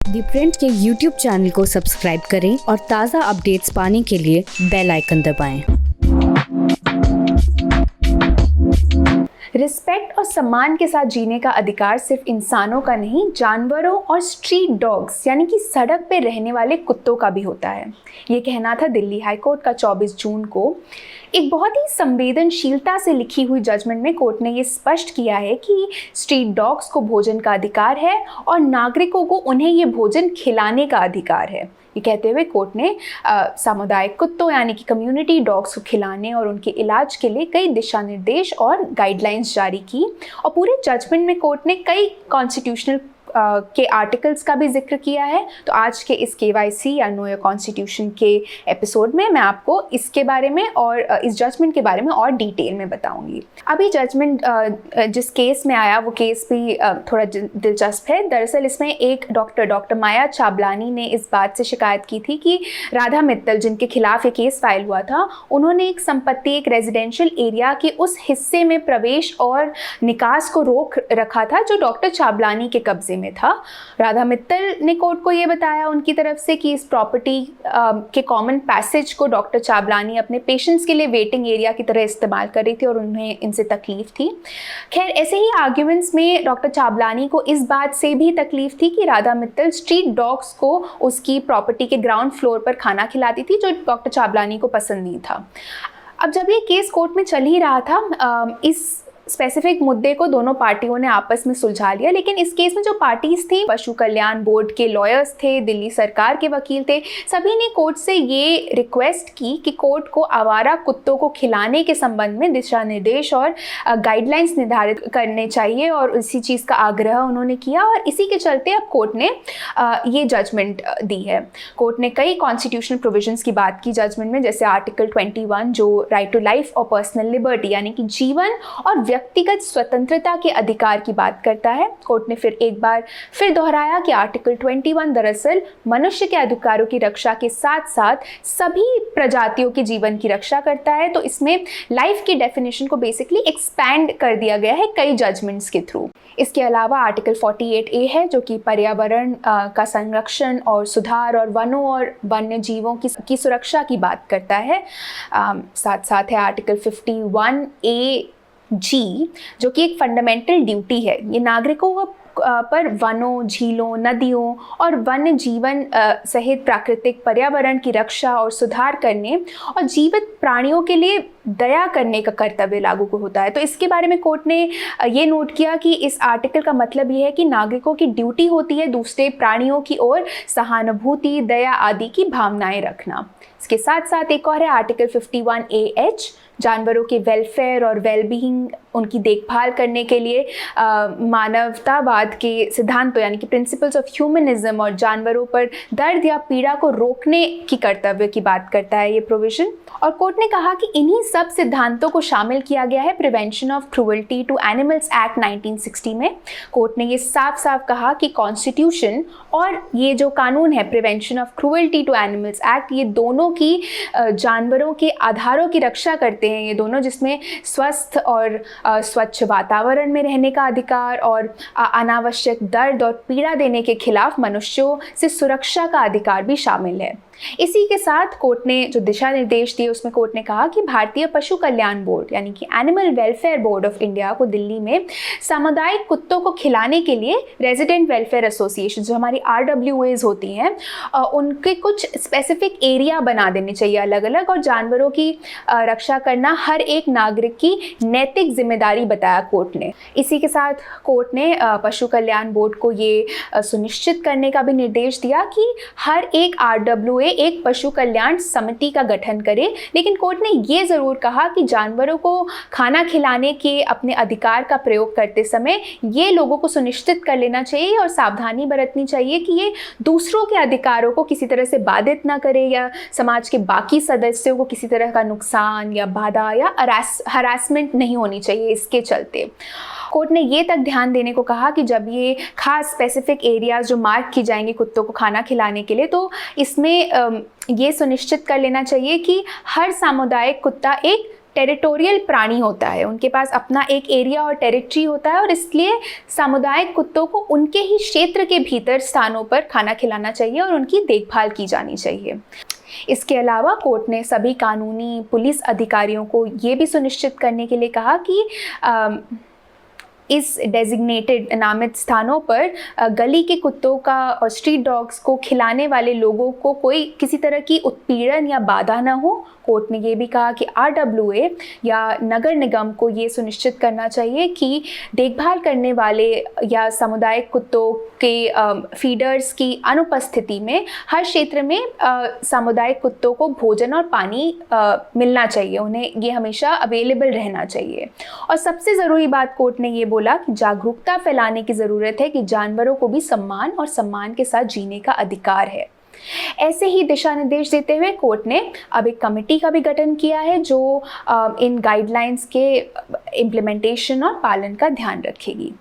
दी print के YouTube channel को subscribe करें और ताज़ा अपडेट्स पाने के लिए बेल आइकन दबाएं। रिस्पेक्ट और सम्मान के साथ जीने का अधिकार सिर्फ इंसानों का नहीं, जानवरों और स्ट्रीट डॉग्स यानी कि सड़क पे रहने वाले कुत्तों का भी होता है। ये कहना था दिल्ली हाई कोर्ट का 24 जून को। एक बहुत ही संवेदनशीलता से लिखी हुई जजमेंट में कोर्ट ने ये स्पष्ट किया है कि स्ट्रीट डॉग्स को भोजन का अधिकार है और नागरिकों को उन्हें ये भोजन खिलाने का अधिकार है। ये कहते हुए कोर्ट ने सामुदायिक कुत्तों यानी कि कम्युनिटी डॉग्स को खिलाने और उनके इलाज के लिए कई दिशा निर्देश और गाइडलाइंस जारी की। और पूरे जजमेंट में कोर्ट ने कई कॉन्स्टिट्यूशनल के आर्टिकल्स का भी जिक्र किया है। तो आज के इस KYC या नो योर कॉन्स्टिट्यूशन के एपिसोड में मैं आपको इसके बारे में और इस जजमेंट के बारे में और डिटेल में बताऊंगी। अभी जजमेंट जिस केस में आया वो केस भी थोड़ा दिलचस्प है। दरअसल इसमें एक डॉक्टर माया चाबलानी ने इस बात से शिकायत की थी कि राधा मित्तल, जिनके खिलाफ ये केस फाइल हुआ था, उन्होंने एक संपत्ति, एक रेजिडेंशियल एरिया के उस हिस्से में प्रवेश और निकास को रोक रखा था जो डॉक्टर चाबलानी के कब्जे में था। राधा मित्तल ने कोर्ट को यह बताया उनकी तरफ से कि इस प्रॉपर्टी के कॉमन पैसेज को डॉक्टर चाबलानी अपने पेशेंट्स के लिए वेटिंग एरिया की तरह इस्तेमाल कर रही थी और उन्हें इनसे तकलीफ थी। खैर, ऐसे ही आर्ग्यूमेंट्स में डॉक्टर चाबलानी को इस बात से भी तकलीफ थी कि राधा मित्तल स्ट्रीट डॉग्स को उसकी प्रॉपर्टी के ग्राउंड फ्लोर पर खाना खिलाती थी, जो डॉक्टर चाबलानी को पसंद नहीं था। अब जब ये केस कोर्ट में चल ही रहा था, इस स्पेसिफिक मुद्दे को दोनों पार्टियों ने आपस में सुलझा लिया। लेकिन इस केस में जो पार्टीज थी, पशु कल्याण बोर्ड के लॉयर्स थे, दिल्ली सरकार के वकील थे, सभी ने कोर्ट से ये रिक्वेस्ट की कि कोर्ट को आवारा कुत्तों को खिलाने के संबंध में दिशा निर्देश और गाइडलाइंस निर्धारित करने चाहिए और इसी चीज़ का आग्रह उन्होंने किया। और इसी के चलते अब कोर्ट ने ये जजमेंट दी है। कोर्ट ने कई कॉन्स्टिट्यूशनल प्रोविजंस की बात की जजमेंट में, जैसे आर्टिकल 21 जो राइट टू लाइफ और पर्सनल लिबर्टी यानी कि जीवन और व्यक्तिगत स्वतंत्रता के अधिकार की बात करता है। कोर्ट ने एक बार फिर दोहराया कि आर्टिकल 21 दरअसल मनुष्य के अधिकारों की रक्षा के साथ साथ सभी प्रजातियों के जीवन की रक्षा करता है। तो इसमें लाइफ की डेफिनेशन को बेसिकली एक्सपैंड कर दिया गया है कई जजमेंट्स के थ्रू। इसके अलावा आर्टिकल 48A है जो कि पर्यावरण का संरक्षण और सुधार और वनों और वन्य जीवों की सुरक्षा की बात करता है। साथ साथ है आर्टिकल 51AG जो कि एक फंडामेंटल ड्यूटी है। ये नागरिकों पर वनों, झीलों, नदियों और वन्य जीवन सहित प्राकृतिक पर्यावरण की रक्षा और सुधार करने और जीवित प्राणियों के लिए दया करने का कर्तव्य लागू को होता है। तो इसके बारे में कोर्ट ने ये नोट किया कि इस आर्टिकल का मतलब ये है कि नागरिकों की ड्यूटी होती है दूसरे प्राणियों की ओर सहानुभूति, दया आदि की भावनाएं रखना। इसके साथ साथ एक और है आर्टिकल 51AH, जानवरों के वेलफेयर और वेलबीइंग, उनकी देखभाल करने के लिए मानवतावाद के सिद्धांतों यानी कि प्रिंसिपल्स ऑफ ह्यूमनिज्म और जानवरों पर दर्द या पीड़ा को रोकने की कर्तव्य की बात करता है ये प्रोविजन। और कोर्ट ने कहा कि इन्हीं सब सिद्धांतों को शामिल किया गया है prevention of cruelty to animals act 1960 में। कोर्ट ने ये साफ साफ कहा कि कॉन्स्टिट्यूशन और ये जो कानून है prevention of cruelty to animals act, ये दोनों की जानवरों के आधारों की रक्षा करते हैं। ये दोनों, जिसमें स्वस्थ और स्वच्छ वातावरण में रहने का अधिकार और अनावश्यक दर्द और पीड़ा देने के खिलाफ मनुष्यों से सुरक्षा का अधिकार भी शामिल है। इसी के साथ कोर्ट ने जो दिशा निर्देश दिए उसमें कोर्ट ने कहा कि भारतीय पशु कल्याण बोर्ड यानी कि animal welfare board of India को दिल्ली में सामुदायिक कुत्तों को खिलाने के लिए रेजिडेंट वेलफेयर एसोसिएशन जो हमारी RWAs होती हैं, उनके कुछ स्पेसिफिक एरिया बना देने चाहिए अलग अलग। और जानवरों की रक्षा करना हर एक नागरिक की नैतिक जिम्मेदारी बताया कोर्ट ने। इसी के साथ कोर्ट ने पशु कल्याण बोर्ड को ये सुनिश्चित करने का भी निर्देश दिया कि हर एक RWA एक पशु कल्याण समिति का गठन करे। लेकिन कोर्ट ने ये जरूर कहा कि जानवरों को खाना खिलाने के अपने अधिकार का प्रयोग करते समय ये लोगों को सुनिश्चित कर लेना चाहिए और सावधानी बरतनी चाहिए कि ये दूसरों के अधिकारों को किसी तरह से बाधित ना करे या समाज के बाकी सदस्यों को किसी तरह का नुकसान या बाधा या हरासमेंट नहीं होनी चाहिए। इसके चलते कोर्ट ने ये तक ध्यान देने को कहा कि जब ये खास स्पेसिफिक एरियाज जो मार्क की जाएंगी कुत्तों को खाना खिलाने के लिए, तो इसमें ये सुनिश्चित कर लेना चाहिए कि हर सामुदायिक कुत्ता एक टेरिटोरियल प्राणी होता है, उनके पास अपना एक एरिया और टेरिटरी होता है और इसलिए सामुदायिक कुत्तों को उनके ही क्षेत्र के भीतर स्थानों पर खाना खिलाना चाहिए और उनकी देखभाल की जानी चाहिए। इसके अलावा कोर्ट ने सभी कानूनी पुलिस अधिकारियों को ये भी सुनिश्चित करने के लिए कहा कि इस डेजिग्नेटेड नामित स्थानों पर गली के कुत्तों का और स्ट्रीट डॉग्स को खिलाने वाले लोगों को कोई किसी तरह की उत्पीड़न या बाधा न हो। कोर्ट ने ये भी कहा कि RWA या नगर निगम को ये सुनिश्चित करना चाहिए कि देखभाल करने वाले या सामुदायिक कुत्तों के फीडर्स की अनुपस्थिति में हर क्षेत्र में सामुदायिक कुत्तों को भोजन और पानी मिलना चाहिए, उन्हें ये हमेशा अवेलेबल रहना चाहिए। और सबसे ज़रूरी बात कोर्ट ने ये बोला कि जागरूकता फैलाने की ज़रूरत है कि जानवरों को भी सम्मान और सम्मान के साथ जीने का अधिकार है। ऐसे ही दिशा निर्देश देते हुए कोर्ट ने अब एक कमेटी का भी गठन किया है जो इन गाइडलाइंस के इम्प्लीमेंटेशन और पालन का ध्यान रखेगी।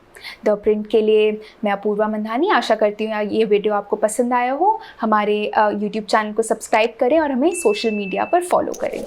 द प्रिंट के लिए मैं अपूर्वा मंधानी आशा करती हूँ ये वीडियो आपको पसंद आया हो। हमारे YouTube चैनल को सब्सक्राइब करें और हमें सोशल मीडिया पर फॉलो करें।